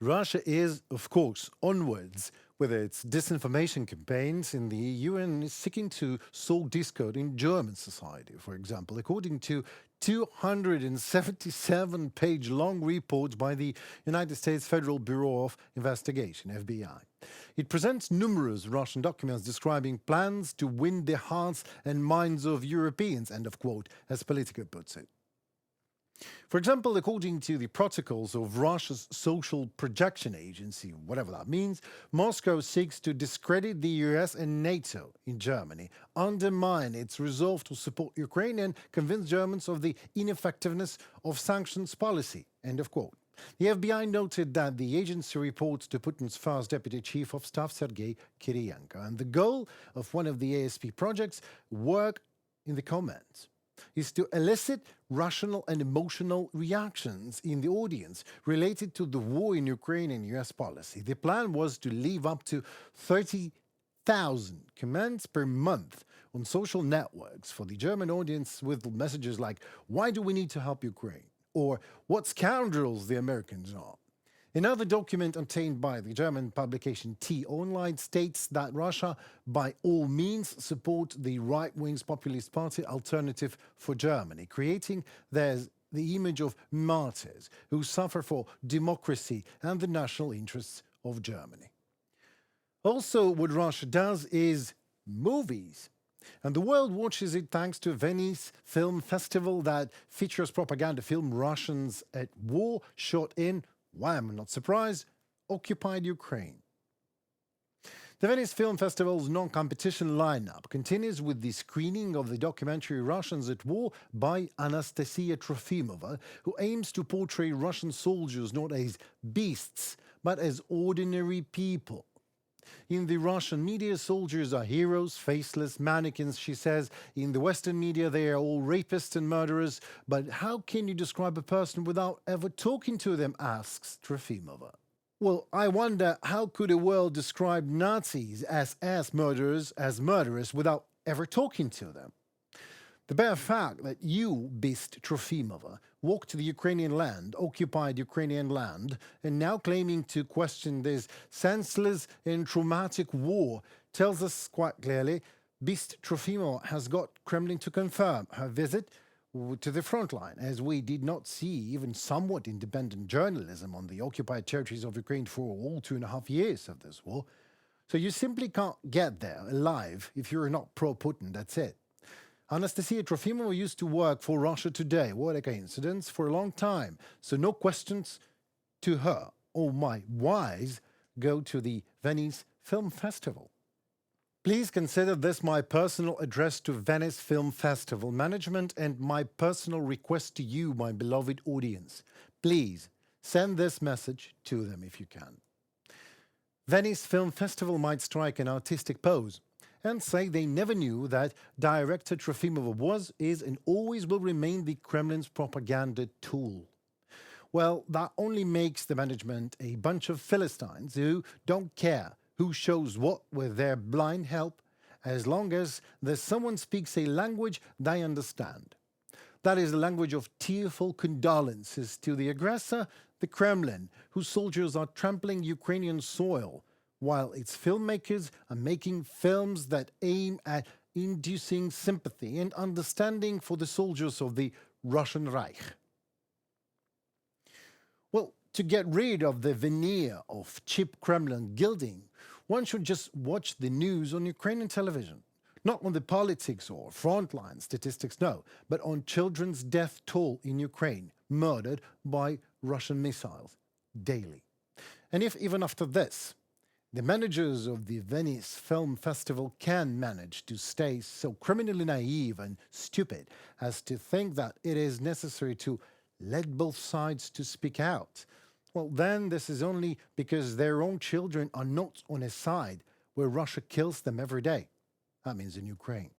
Russia is, of course, onwards with its disinformation campaigns in the EU and is seeking to sow discord in German society, for example, according to 277-page long report by the United States Federal Bureau of Investigation, FBI. It presents numerous Russian documents describing plans to win the hearts and minds of Europeans, end of quote, as Politico puts it. For example, according to the protocols of Russia's social projection agency, whatever that means, Moscow seeks to discredit the US and NATO in Germany, undermine its resolve to support Ukraine and convince Germans of the ineffectiveness of sanctions policy, end of quote. The FBI noted that the agency reports to Putin's first deputy chief of staff, Sergei Kiriyenko, and the goal of one of the ASP projects, work in the comments, is to elicit rational and emotional reactions in the audience related to the war in Ukraine and US policy. The plan was to leave up to 30,000 comments per month on social networks for the German audience with messages like, "Why do we need to help Ukraine?" or "What scoundrels the Americans are." Another document obtained by the German publication T-Online states that Russia, by all means, supports the right-wing populist party Alternative for Germany, creating the image of martyrs who suffer for democracy and the national interests of Germany. Also, what Russia does is movies. And the world watches it thanks to Venice Film Festival that features propaganda film Russians at war shot in, why am I not surprised, occupied Ukraine. The Venice Film Festival's non-competition lineup continues with the screening of the documentary Russians at War by Anastasia Trofimova, who aims to portray Russian soldiers not as beasts, but as ordinary people. In the Russian media, soldiers are heroes, faceless mannequins, she says. In the Western media, they are all rapists and murderers. But how can you describe a person without ever talking to them, asks Trofimova. Well, I wonder, how could a world describe Nazis as murderers without ever talking to them? The bare fact that you, beast Trofimova, walked to the Ukrainian land, occupied Ukrainian land, and now claiming to question this senseless and traumatic war tells us quite clearly beast Trofimova has got Kremlin to confirm her visit to the front line, as we did not see even somewhat independent journalism on the occupied territories of Ukraine for all 2.5 years of this war. So you simply can't get there alive if you're not pro-Putin, that's it. Anastasia Trofimova used to work for Russia Today, what a coincidence, for a long time. So no questions to her. All my whys go to the Venice Film Festival. Please consider this my personal address to Venice Film Festival management and my personal request to you, my beloved audience. Please send this message to them if you can. Venice Film Festival might strike an artistic pose and say they never knew that director Trofimova was, is, and always will remain the Kremlin's propaganda tool. Well, that only makes the management a bunch of Philistines who don't care who shows what with their blind help, as long as someone speaks a language they understand. That is the language of tearful condolences to the aggressor, the Kremlin, whose soldiers are trampling Ukrainian soil, while its filmmakers are making films that aim at inducing sympathy and understanding for the soldiers of the Russian Reich. Well, to get rid of the veneer of cheap Kremlin gilding, one should just watch the news on Ukrainian television. Not on the politics or frontline statistics, no, but on children's death toll in Ukraine, murdered by Russian missiles daily. And if even after this, the managers of the Venice Film Festival can manage to stay so criminally naive and stupid as to think that it is necessary to let both sides to speak out, well, then this is only because their own children are not on a side where Russia kills them every day. That means in Ukraine.